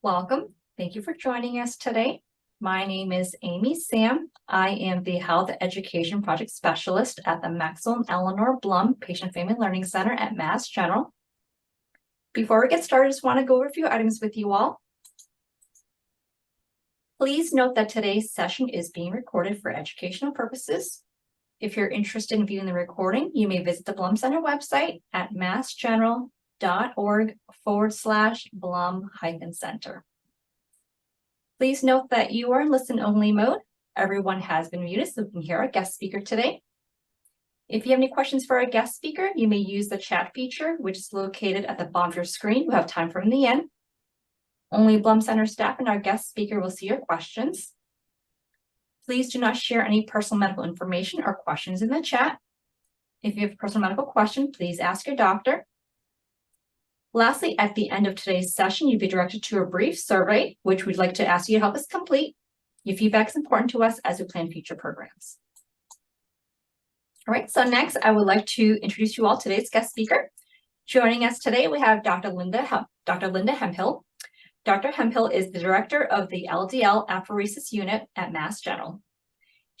Welcome. Thank you for joining us today. My name is Amy Sam. I am the Health Education Project Specialist at the Maxwell and Eleanor Blum Patient Family Learning Center at Mass General. Before we get started, I just want to go over a few items with you all. Please note that today's session is being recorded for educational purposes. If you're interested in viewing the recording, you may visit the Blum Center website at massgeneral.org/Blum-Center. Please note that you are in listen-only mode. Everyone has been muted so we can hear our guest speaker today. If you have any questions for our guest speaker, you may use the chat feature, which is located at the bottom of your screen. We'll have time for in the end. Only Blum Center staff and our guest speaker will see your questions. Please do not share any personal medical information or questions in the chat. If you have a personal medical question, please ask your doctor. Lastly, at the end of today's session, you'll be directed to a brief survey, which we'd like to ask you to help us complete. Your feedback is important to us as we plan future programs. All right, so next, I would like to introduce you all to today's guest speaker. Joining us today, we have Dr. Linda Hemphill. Dr. Hemphill is the director of the LDL apheresis unit at Mass General.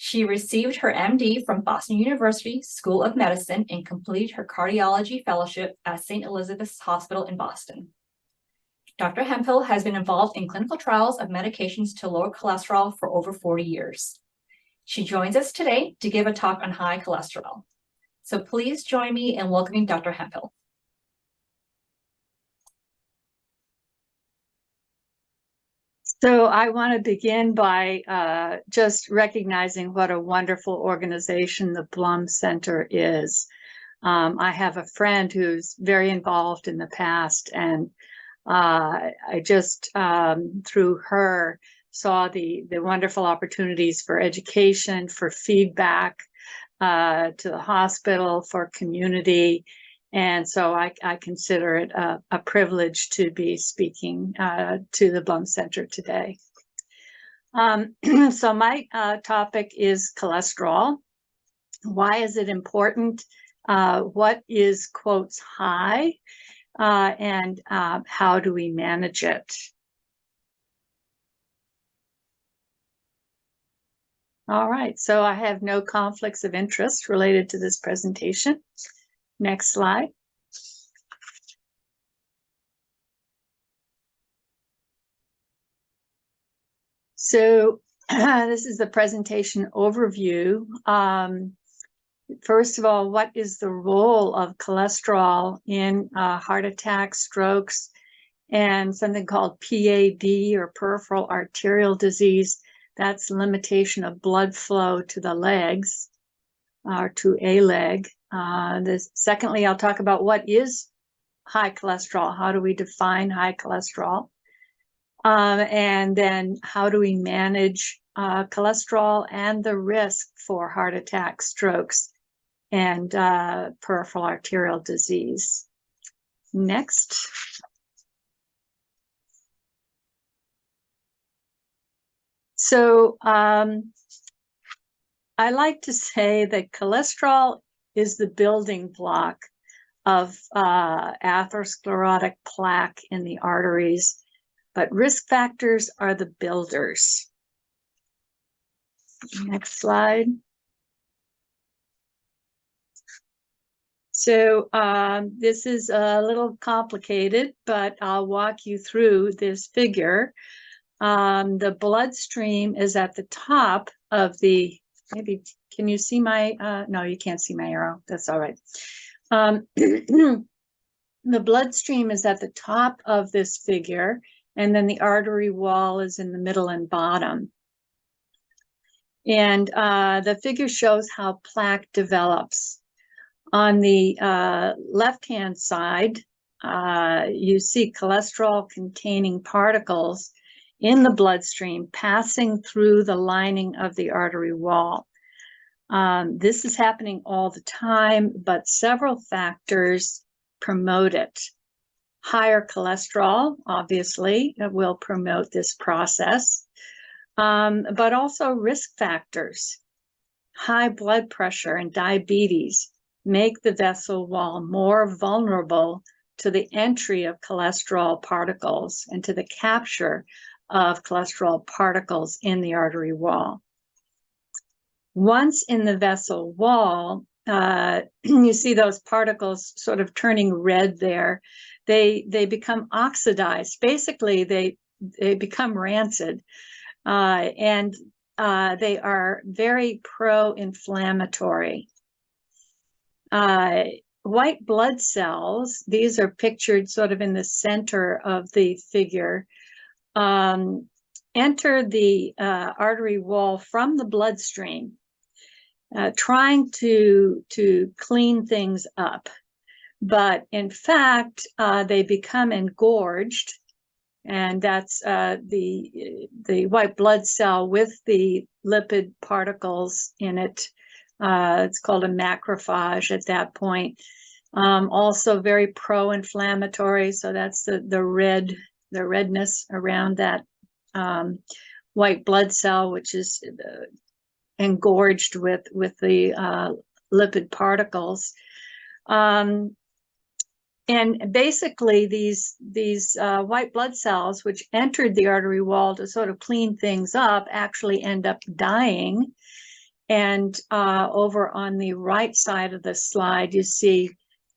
She received her MD from Boston University School of Medicine and completed her cardiology fellowship at St. Elizabeth's Hospital in Boston. Dr. Hemphill has been involved in clinical trials of medications to lower cholesterol for over 40 years. She joins us today to give a talk on high cholesterol. So please join me in welcoming Dr. Hemphill. So I want to begin by just recognizing what a wonderful organization the Blum Center is. I have a friend who's very involved in the past, and I just, through her, saw the wonderful opportunities for education, for feedback to the hospital, for community. And so I consider it a privilege to be speaking to the Blum Center today. So my topic is cholesterol. Why is it important? What is, quotes, high? And how do we manage it? All right, so I have no conflicts of interest related to this presentation. Next slide. So this is the presentation overview. First of all, what is the role of cholesterol in heart attacks, strokes, and something called PAD or peripheral arterial disease? That's limitation of blood flow to the legs or to a leg. Secondly, I'll talk about what is high cholesterol. How do we define high cholesterol? And then how do we manage cholesterol and the risk for heart attacks, strokes, and peripheral arterial disease. Next. So I like to say that cholesterol is the building block of atherosclerotic plaque in the arteries, but risk factors are the builders. Next slide. So this is a little complicated, but I'll walk you through this figure. The bloodstream is at the top of the, maybe, can you see my, no, you can't see my arrow. That's all right. The bloodstream is at the top of this figure, and then the artery wall is in the middle and bottom. And the figure shows how plaque develops. On the left-hand side, you see cholesterol-containing particles in the bloodstream passing through the lining of the artery wall. This is happening all the time, but several factors promote it. Higher cholesterol, obviously, will promote this process, but also risk factors. High blood pressure and diabetes make the vessel wall more vulnerable to the entry of cholesterol particles and to the capture of cholesterol particles in the artery wall. Once in the vessel wall, you see those particles sort of turning red there. They become oxidized. Basically, they become rancid, and they are very pro-inflammatory. White blood cells, these are pictured sort of in the center of the figure, enter the artery wall from the bloodstream, trying to clean things up. But in fact, they become engorged, and that's the white blood cell with the lipid particles in it. It's called a macrophage at that point. Also very pro-inflammatory, so that's the redness around that white blood cell, which is engorged with the lipid particles. And basically these white blood cells, which entered the artery wall to sort of clean things up, actually end up dying. And over on the right side of the slide, you see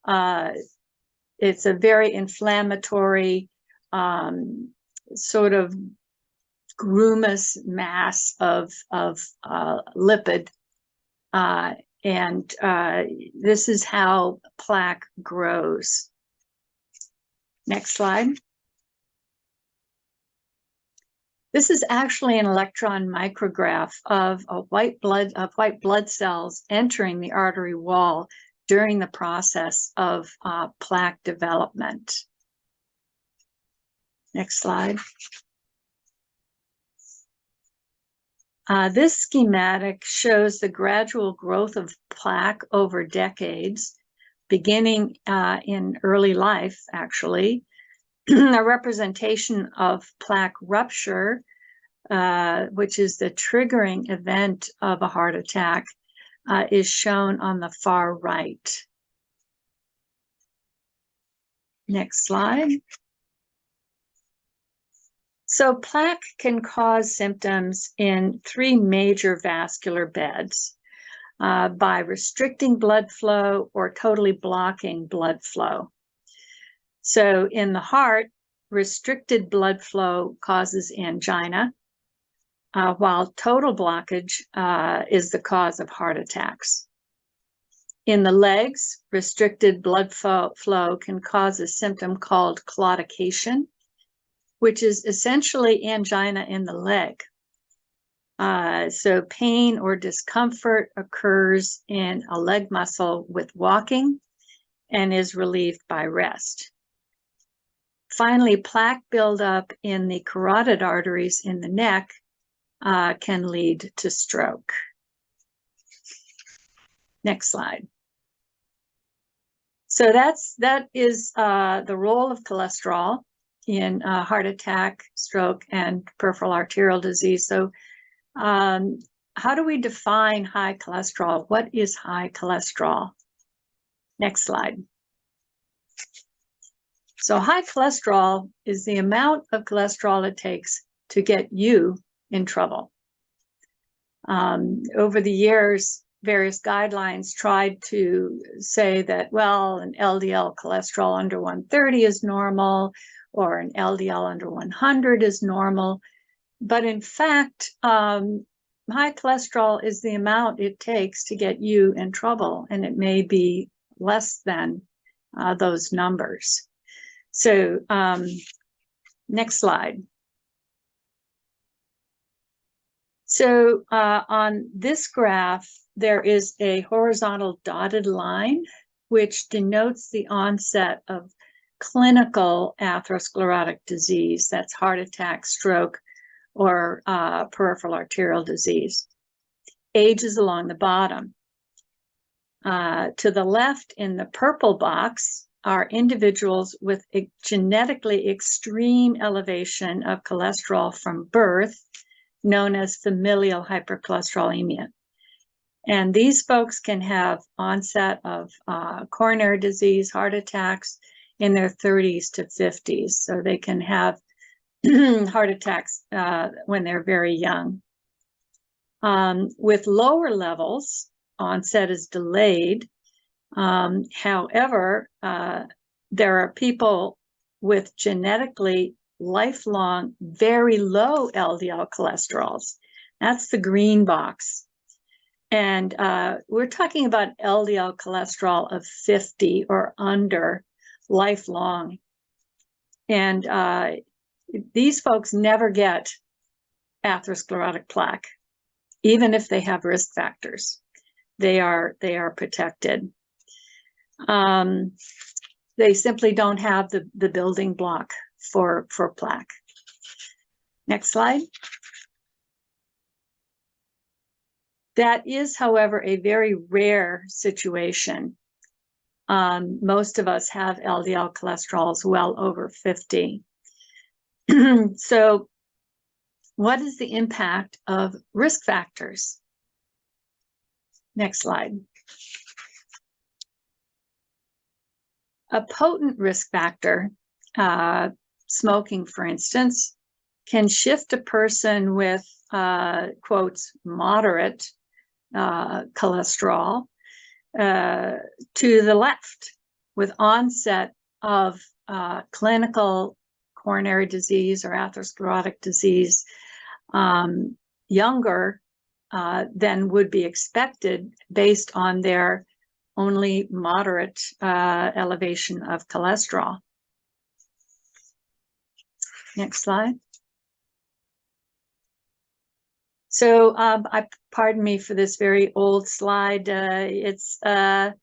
it's a very inflammatory sort of grumous mass of lipid. And this is how plaque grows. Next slide. This is actually an electron micrograph of white blood cells entering the artery wall during the process of plaque development. Next slide. This schematic shows the gradual growth of plaque over decades, beginning in early life, actually. A representation of plaque rupture, which is the triggering event of a heart attack, is shown on the far right. Next slide. So plaque can cause symptoms in 3 major vascular beds by restricting blood flow or totally blocking blood flow. So in the heart, restricted blood flow causes angina, while total blockage is the cause of heart attacks. In the legs, restricted blood flow can cause a symptom called claudication, which is essentially angina in the leg. So pain or discomfort occurs in a leg muscle with walking and is relieved by rest. Finally, plaque buildup in the carotid arteries in the neck can lead to stroke. Next slide. So that is the role of cholesterol in heart attack, stroke, and peripheral arterial disease. So how do we define high cholesterol? What is high cholesterol? Next slide. So high cholesterol is the amount of cholesterol it takes to get you in trouble. Over the years, various guidelines tried to say that, well, an LDL cholesterol under 130 is normal, or an LDL under 100 is normal. But in fact, high cholesterol is the amount it takes to get you in trouble, and it may be less than those numbers. So next slide. So on this graph, there is a horizontal dotted line, which denotes the onset of clinical atherosclerotic disease. That's heart attack, stroke, or peripheral arterial disease. Age is along the bottom. To the left in the purple box are individuals with a genetically extreme elevation of cholesterol from birth, known as familial hypercholesterolemia. And these folks can have onset of coronary disease, heart attacks, in their 30s to 50s. So they can have heart attacks when they're very young. With lower levels, onset is delayed. However, there are people with genetically lifelong, very low LDL cholesterols. That's the green box. And we're talking about LDL cholesterol of 50 or under lifelong. And these folks never get atherosclerotic plaque, even if they have risk factors. They are protected. They simply don't have the building block for plaque. Next slide. That is, however, a very rare situation. Most of us have LDL cholesterols well over 50. So what is the impact of risk factors? Next slide. A potent risk factor, smoking, for instance, can shift a person with, quotes, moderate cholesterol to the left with onset of clinical coronary disease or atherosclerotic disease younger than would be expected based on their only moderate elevation of cholesterol. Next slide. So pardon me for this very old slide. It's you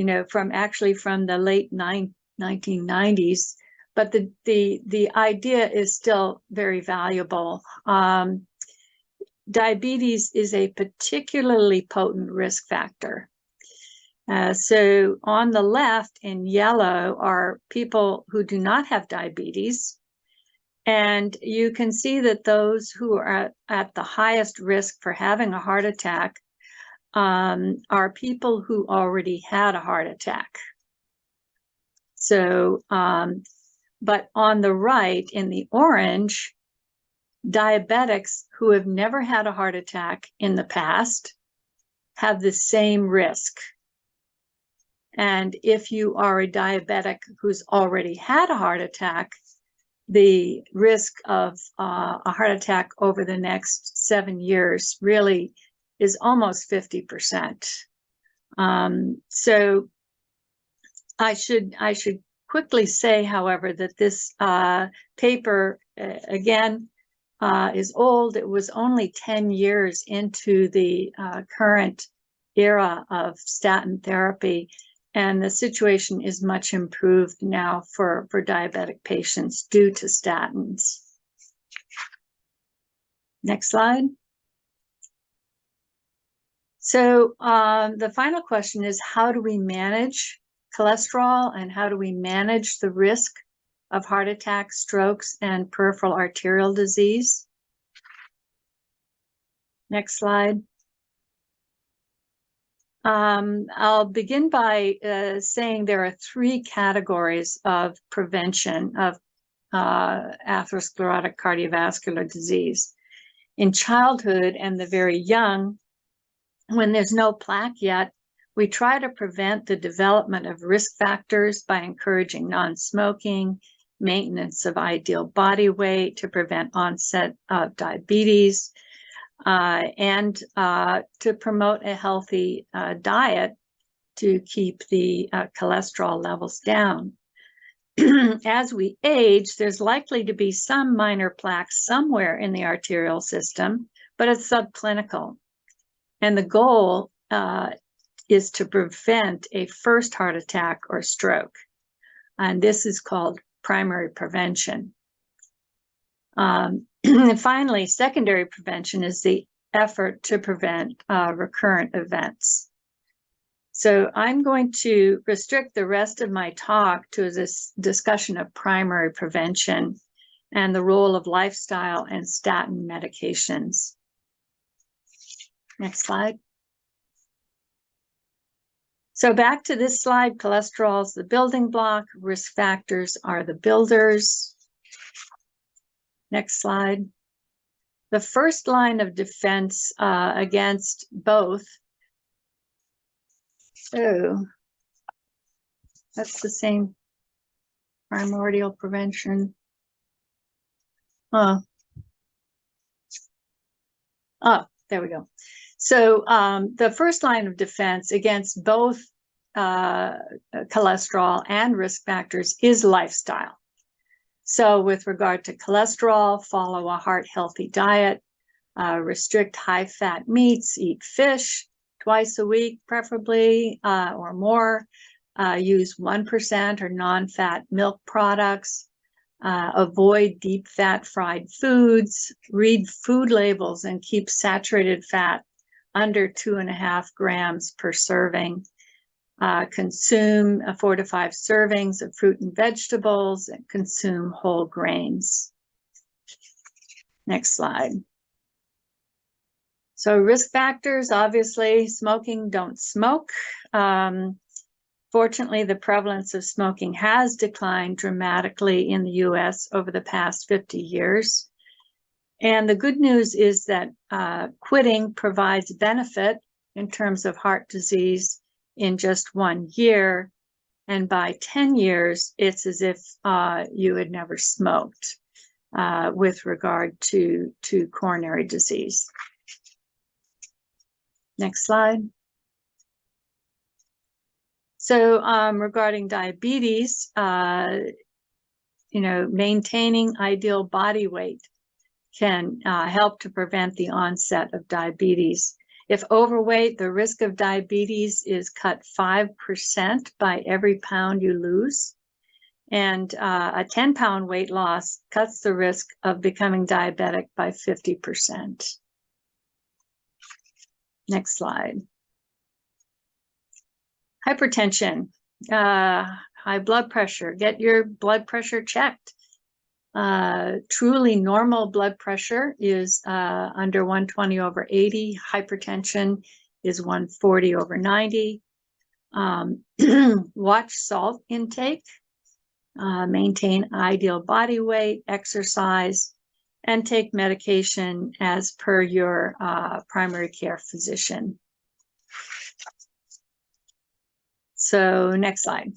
know, from the late 1990s, but the idea is still very valuable. Diabetes is a particularly potent risk factor. So on the left in yellow are people who do not have diabetes. And you can see that those who are at the highest risk for having a heart attack are people who already had a heart attack. So, but on the right in the orange, diabetics who have never had a heart attack in the past have the same risk. And if you are a diabetic who's already had a heart attack, the risk of a heart attack over the next 7 years really is almost 50%. So I should quickly say, however, that this paper, again, is old. It was only 10 years into the current era of statin therapy, and the situation is much improved now for diabetic patients due to statins. Next slide. So the final question is, how do we manage cholesterol and how do we manage the risk of heart attack, strokes, and peripheral arterial disease? Next slide. I'll begin by saying there are 3 categories of prevention of atherosclerotic cardiovascular disease. In childhood and the very young, when there's no plaque yet, we try to prevent the development of risk factors by encouraging non-smoking, maintenance of ideal body weight to prevent onset of diabetes, and to promote a healthy diet to keep the cholesterol levels down. As we age, there's likely to be some minor plaque somewhere in the arterial system, but it's subclinical. And the goal is to prevent a first heart attack or stroke. And this is called primary prevention. And finally, secondary prevention is the effort to prevent recurrent events. So I'm going to restrict the rest of my talk to this discussion of primary prevention and the role of lifestyle and statin medications. Next slide. So back to this slide, cholesterol is the building block, risk factors are the builders. Next slide. The first line of defense against both. So that's the same primordial prevention. Oh, there we go. So the first line of defense against both cholesterol and risk factors is lifestyle. So with regard to cholesterol, follow a heart-healthy diet, restrict high-fat meats, eat fish twice a week, preferably, or more, use 1% or non-fat milk products, avoid deep fat fried foods, read food labels and keep saturated fat under 2.5 grams per serving. Consume 4 to 5 servings of fruit and vegetables, and consume whole grains. Next slide. So risk factors, obviously, smoking, don't smoke. Fortunately, the prevalence of smoking has declined dramatically in the US over the past 50 years. And the good news is that quitting provides benefit in terms of heart disease in just 1 year, and by 10 years, it's as if you had never smoked with regard to coronary disease. Next slide. So regarding diabetes, maintaining ideal body weight can help to prevent the onset of diabetes. If overweight, the risk of diabetes is cut 5% by every pound you lose. And a 10-pound weight loss cuts the risk of becoming diabetic by 50%. Next slide. Hypertension, high blood pressure. Get your blood pressure checked. Truly normal blood pressure is under 120/80. Hypertension is 140/90. Watch salt intake. Maintain ideal body weight, exercise, and take medication as per your primary care physician. So next slide.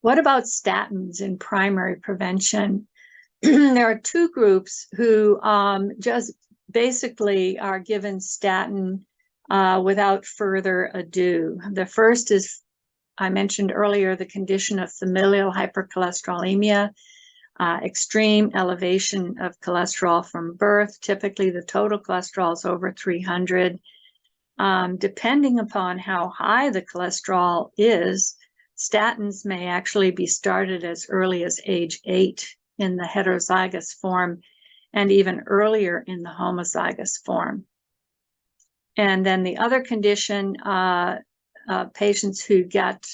What about statins in primary prevention? There are 2 groups who just basically are given statin without further ado. The first is, I mentioned earlier, the condition of familial hypercholesterolemia, extreme elevation of cholesterol from birth. Typically, the total cholesterol is over 300. Depending upon how high the cholesterol is, statins may actually be started as early as age 8 in the heterozygous form, and even earlier in the homozygous form. And then the other condition, patients who get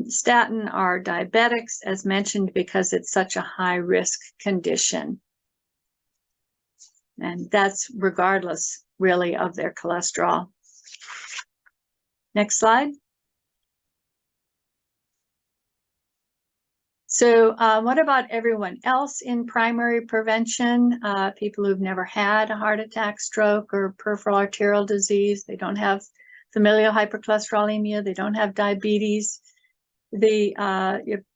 statin are diabetics, as mentioned, because it's such a high-risk condition. And that's regardless, really, of their cholesterol. Next slide. So what about everyone else in primary prevention? People who've never had a heart attack, stroke, or peripheral arterial disease. They don't have familial hypercholesterolemia. They don't have diabetes. The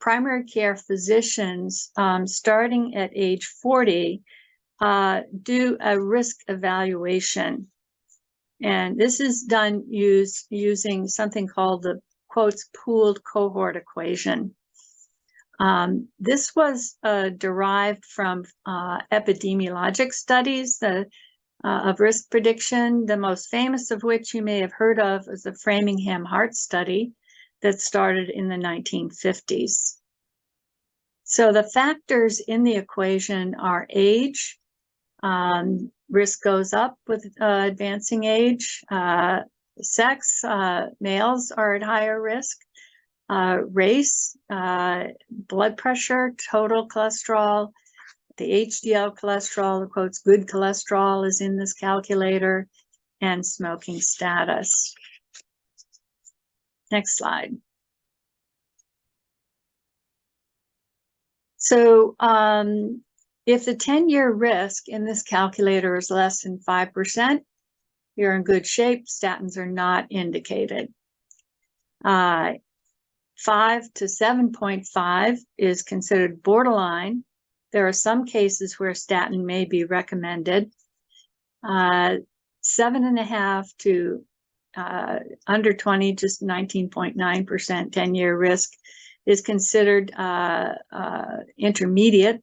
primary care physicians, starting at age 40, do a risk evaluation. And this is done using something called the, quotes, pooled cohort equation. This was derived from epidemiologic studies of risk prediction, the most famous of which you may have heard of is the Framingham Heart Study that started in the 1950s. So the factors in the equation are age. Risk goes up with advancing age. Sex, males are at higher risk. Race, blood pressure, total cholesterol, the HDL cholesterol, the quotes, good cholesterol is in this calculator, and smoking status. Next slide. So if the 10-year risk in this calculator is less than 5%, you're in good shape. Statins are not indicated. 5 to 7.5 is considered borderline. There are some cases where statin may be recommended. 7.5 to under 20, just 19.9% 10-year risk is considered intermediate,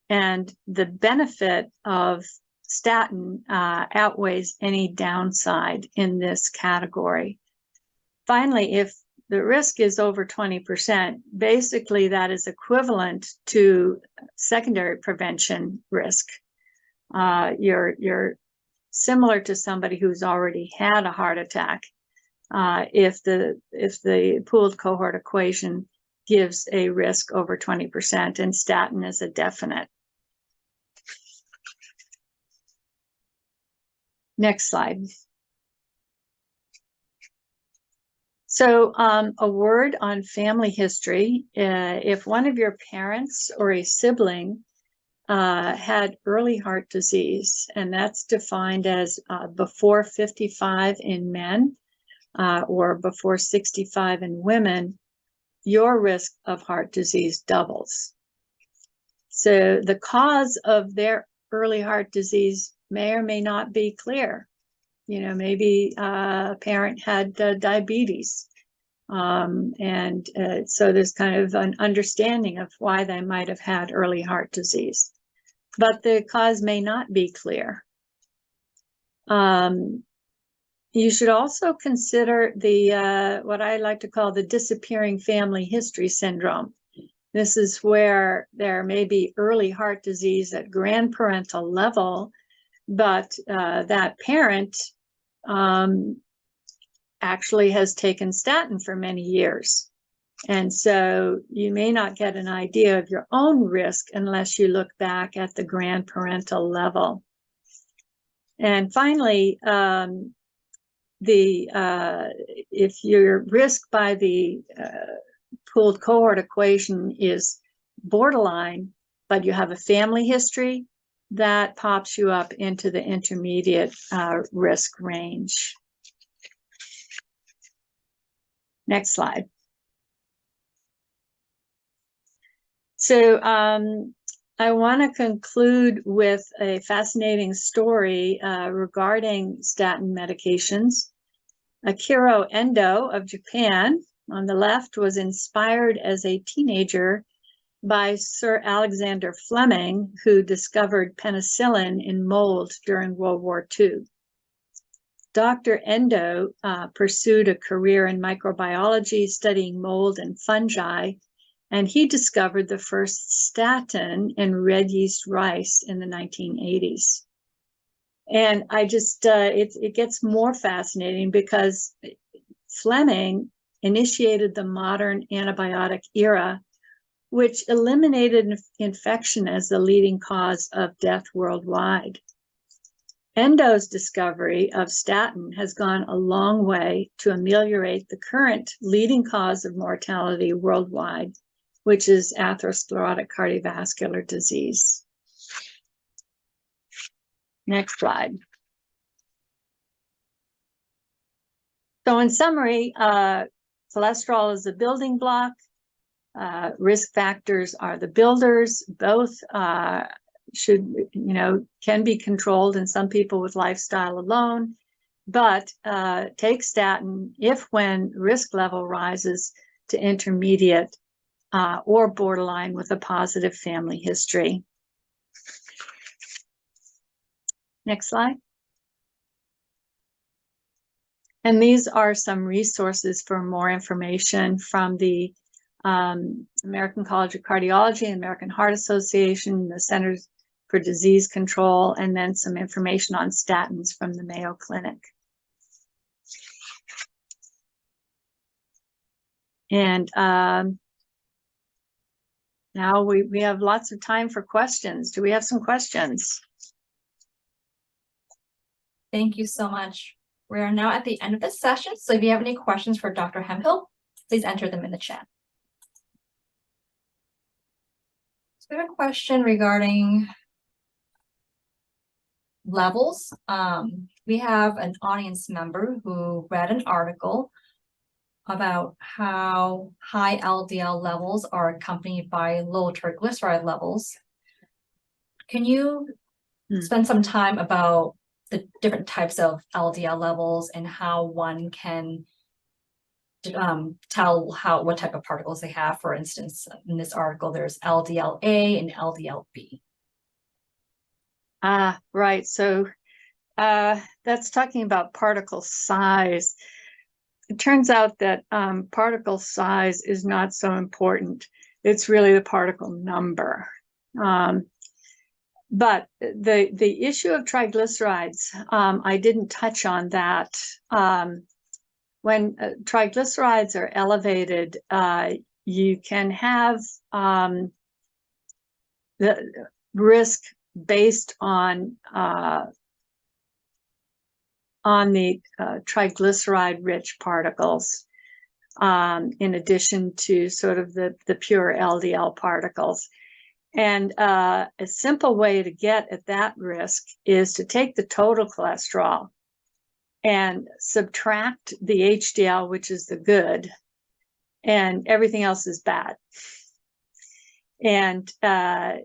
and the benefit of statin outweighs any downside in this category. Finally, if the risk is over 20%, basically that is equivalent to secondary prevention risk. You're similar to somebody who's already had a heart attack if the pooled cohort equation gives a risk over 20%, and statin is a definite. Next slide. So a word on family history. If one of your parents or a sibling had early heart disease, and that's defined as before 55 in men or before 65 in women, your risk of heart disease doubles. So the cause of their early heart disease may or may not be clear. You know, maybe a parent had diabetes. So there's kind of an understanding of why they might have had early heart disease, but the cause may not be clear. You should also consider the what I like to call the disappearing family history syndrome. This is where there may be early heart disease at grandparental level, but that parent actually has taken statin for many years. And so you may not get an idea of your own risk unless you look back at the grandparental level. And finally, if your risk by the pooled cohort equation is borderline, but you have a family history, that pops you up into the intermediate risk range. Next slide. So I want to conclude with a fascinating story regarding statin medications. Akira Endo of Japan, on the left, was inspired as a teenager by Sir Alexander Fleming, who discovered penicillin in mold during World War II. Dr. Endo pursued a career in microbiology, studying mold and fungi, and he discovered the first statin in red yeast rice in the 1980s. And I just, it gets more fascinating because Fleming initiated the modern antibiotic era, which eliminated infection as the leading cause of death worldwide. Endo's discovery of statin has gone a long way to ameliorate the current leading cause of mortality worldwide, which is atherosclerotic cardiovascular disease. Next slide. So in summary, cholesterol is a building block. Risk factors are the builders. Both can be controlled in some people with lifestyle alone, but take statin if when risk level rises to intermediate or borderline with a positive family history. Next slide. And these are some resources for more information from the American College of Cardiology, American Heart Association, the Centers for Disease Control, and then some information on statins from the Mayo Clinic. And now we have lots of time for questions. Do we have some questions? Thank you so much. We are now at the end of this session, so if you have any questions for Dr. Hemphill, please enter them in the chat. So we have a question regarding levels. We have an audience member who read an article about how high LDL levels are accompanied by low triglyceride levels. Can you spend some time about the different types of LDL levels and how one can tell what type of particles they have? For instance, in this article, there's LDL-A and LDL-B. Right. So that's talking about particle size. It turns out that particle size is not so important. It's really the particle number. But the issue of triglycerides, I didn't touch on that. When triglycerides are elevated, you can have the risk based on the triglyceride-rich particles, in addition to sort of the pure LDL particles. And a simple way to get at that risk is to take the total cholesterol and subtract the HDL, which is the good, and everything else is bad. And that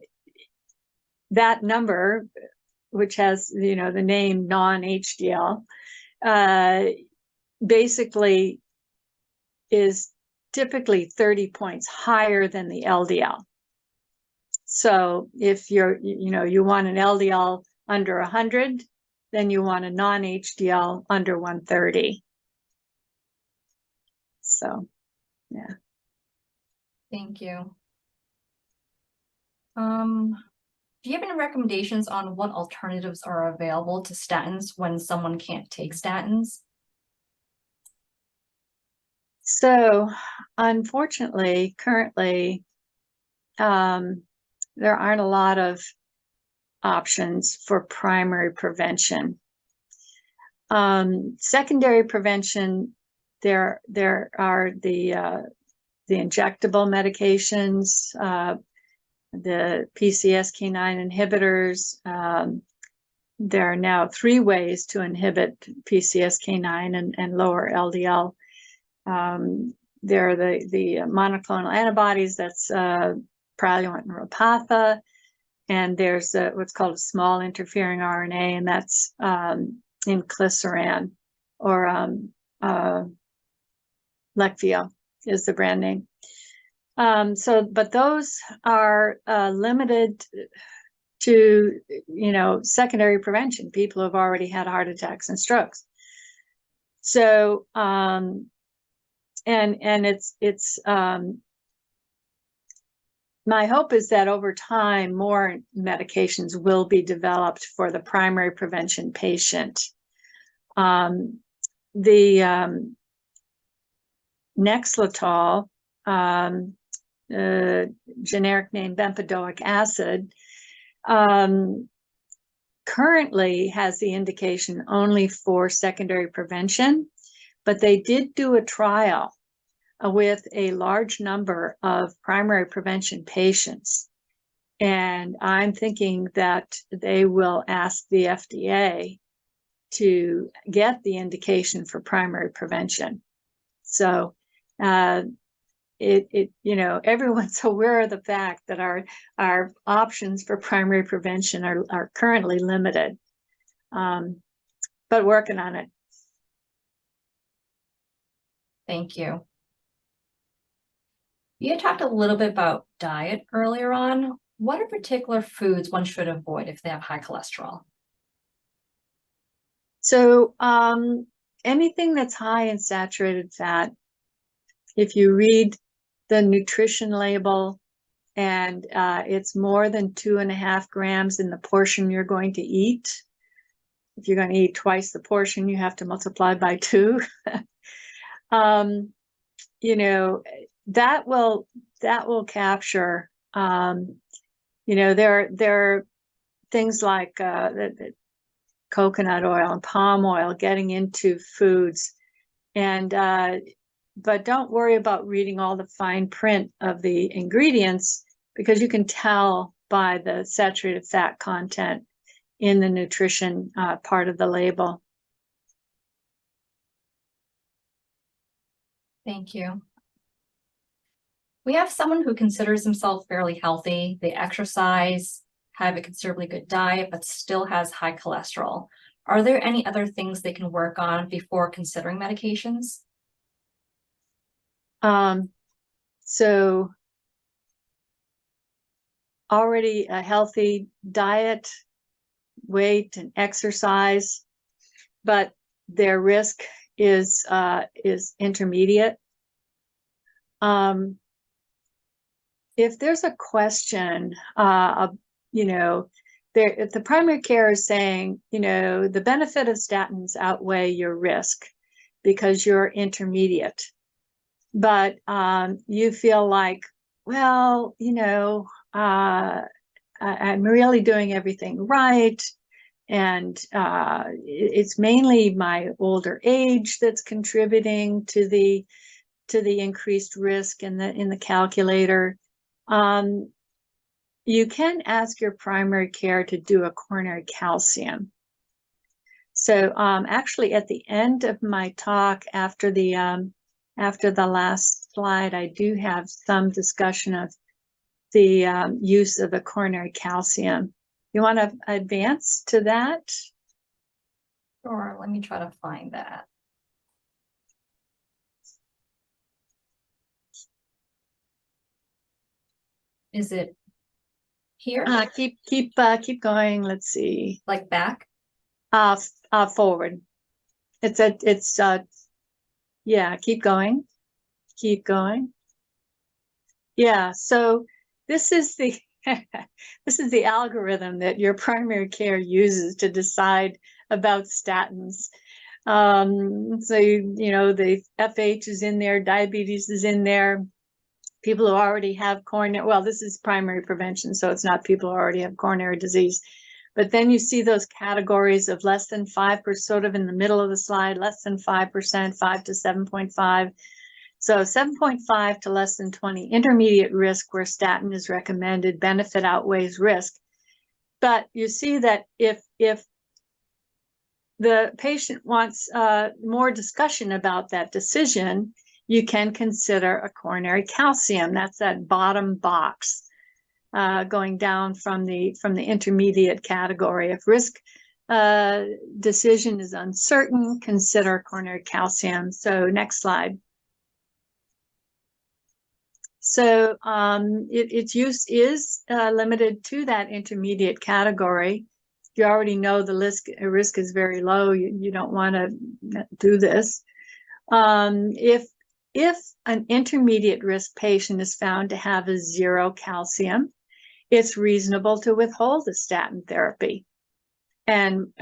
number, which has, the name non-HDL, basically is typically 30 points higher than the LDL. So if you want an LDL under 100, then you want a non-HDL under 130. So, yeah. Thank you. Do you have any recommendations on what alternatives are available to statins when someone can't take statins? So, unfortunately, currently, there aren't a lot of options for primary prevention. Secondary prevention, there are the injectable medications, the PCSK9 inhibitors. There are now 3 ways to inhibit PCSK9 and lower LDL. There are the monoclonal antibodies, that's Praluent and Repatha, and there's what's called a small interfering RNA, and that's inclisiran, or Leqvio is the brand name. But those are limited to, secondary prevention, people who have already had heart attacks and strokes. So, and it's my hope is that over time, more medications will be developed for the primary prevention patient. The Nexletol, generic name bempedoic acid, currently has the indication only for secondary prevention, but they did do a trial with a large number of primary prevention patients. And I'm thinking that they will ask the FDA to get the indication for primary prevention. So everyone's aware of the fact that our options for primary prevention are currently limited, but working on it. Thank you. You talked a little bit about diet earlier on. What are particular foods one should avoid if they have high cholesterol? So anything that's high in saturated fat, if you read the nutrition label and it's more than 2.5 grams in the portion you're going to eat, if you're going to eat twice the portion, you have to multiply by 2. That will capture, there are things like coconut oil and palm oil getting into foods. And but don't worry about reading all the fine print of the ingredients, because you can tell by the saturated fat content in the nutrition part of the label. Thank you. We have someone who considers himself fairly healthy. They exercise, have a considerably good diet, but still has high cholesterol. Are there any other things they can work on before considering medications? So already a healthy diet, weight, and exercise, but their risk is intermediate. If there's a question, if the primary care is saying, the benefit of statins outweigh your risk because you're intermediate, but you feel like, well, I'm really doing everything right, and it's mainly my older age that's contributing to the increased risk in the calculator. You can ask your primary care to do a coronary calcium. So actually at the end of my talk, after the last slide, I do have some discussion of the use of a coronary calcium. You want to advance to that? Sure, let me try to find that. Is it here? Keep going. Let's see. Like back? Forward. Yeah, keep going. Keep going. Yeah, so this is the this is the algorithm that your primary care uses to decide about statins. So the FH is in there, diabetes is in there. People who already have coronary, well, this is primary prevention, so it's not people who already have coronary disease. But then you see those categories of less than 5%, sort of in the middle of the slide, less than 5%, 5 to 7.5. So 7.5 to less than 20, intermediate risk where statin is recommended, benefit outweighs risk. But you see that if the patient wants more discussion about that decision, you can consider a coronary calcium. That's that bottom box going down from the intermediate category. If risk decision is uncertain, consider coronary calcium. So next slide. So its use is limited to that intermediate category. If you already know the risk is very low, you don't want to do this. If an intermediate risk patient is found to have a 0 calcium, it's reasonable to withhold the statin therapy and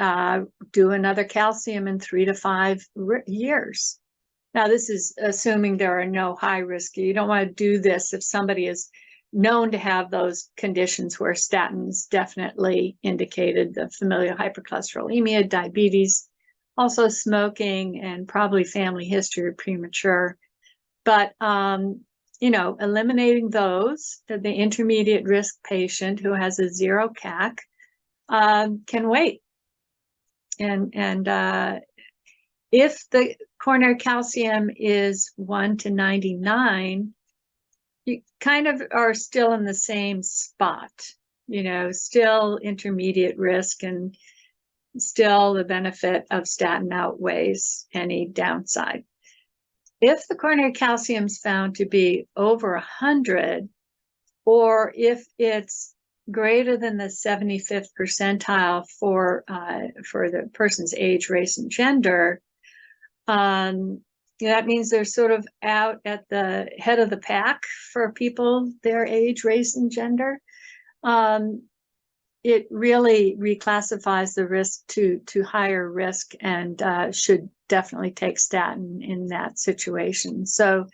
do another calcium in 3 to 5 years. Now, this is assuming there are no high risk. You don't want to do this if somebody is known to have those conditions where statins definitely indicated the familial hypercholesterolemia, diabetes, also smoking, and probably family history of premature. But, eliminating those, the intermediate risk patient who has a 0 CAC can wait. And if the coronary calcium is 1 to 99, you kind of are still in the same spot, still intermediate risk, and still the benefit of statin outweighs any downside. If the coronary calcium is found to be over 100, or if it's greater than the 75th percentile for the person's age, race, and gender, that means they're sort of out at the head of the pack for people their age, race, and gender. It really reclassifies the risk to higher risk, and should definitely take statin in that situation. So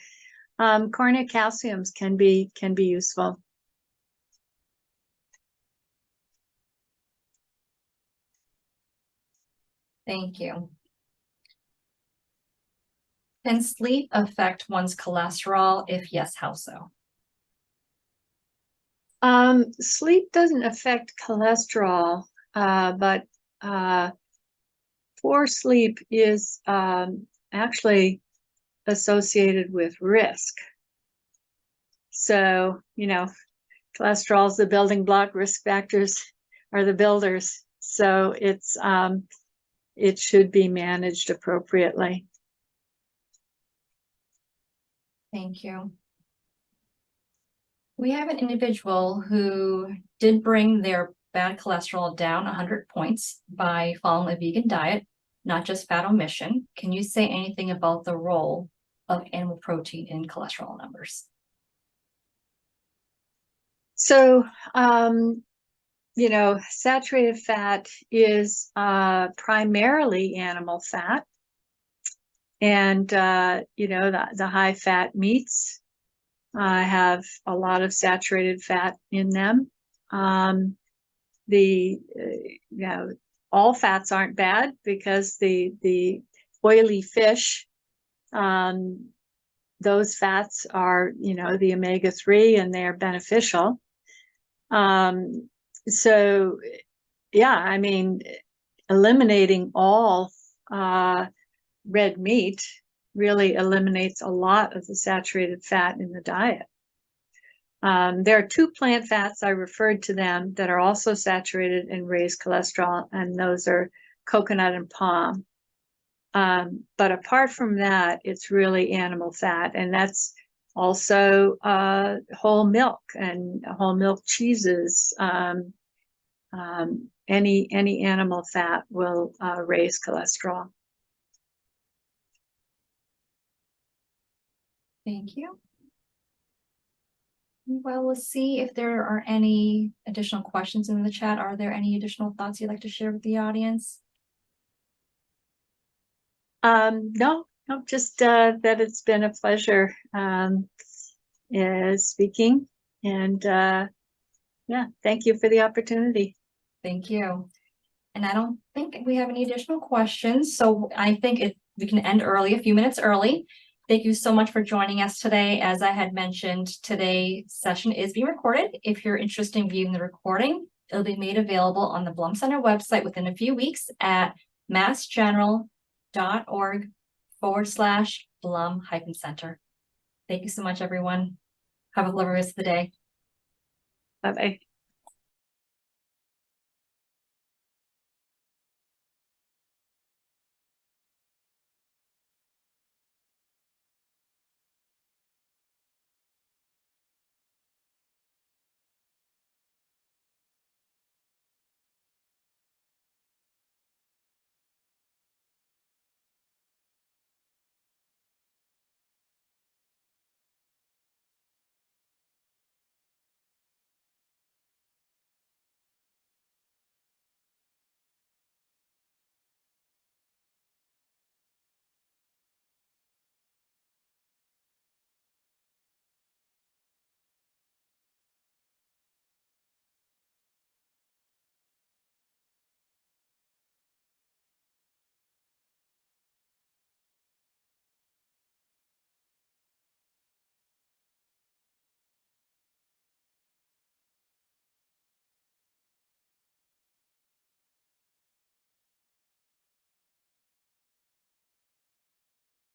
coronary calciums can be useful. Thank you. Can sleep affect one's cholesterol? If yes, how so? Sleep doesn't affect cholesterol, but poor sleep is actually associated with risk. So, cholesterol is the building block, risk factors are the builders. So it should be managed appropriately. Thank you. We have an individual who did bring their bad cholesterol down 100 points by following a vegan diet, not just fat omission. Can you say anything about the role of animal protein in cholesterol numbers? So, saturated fat is primarily animal fat. And, the high fat meats have a lot of saturated fat in them. All fats aren't bad because the oily fish, those fats are, the omega-3 and they're beneficial. So, yeah, eliminating all red meat really eliminates a lot of the saturated fat in the diet. There are two plant fats, I referred to them, that are also saturated and raise cholesterol, and those are coconut and palm. But apart from that, it's really animal fat, and that's also whole milk and whole milk cheeses. Any animal fat will raise cholesterol. Thank you. Well, we'll see if there are any additional questions in the chat. Are there any additional thoughts you'd like to share with the audience? No, just that it's been a pleasure speaking, and yeah, thank you for the opportunity. Thank you. And I don't think we have any additional questions, so I think we can end early, a few minutes early. Thank you so much for joining us today. As I had mentioned, today's session is being recorded. If you're interested in viewing the recording, it'll be made available on the Blum Center website within a few weeks at massgeneral.org/Blum-Center. Thank you so much, everyone. Have a lovely rest of the day. Bye-bye.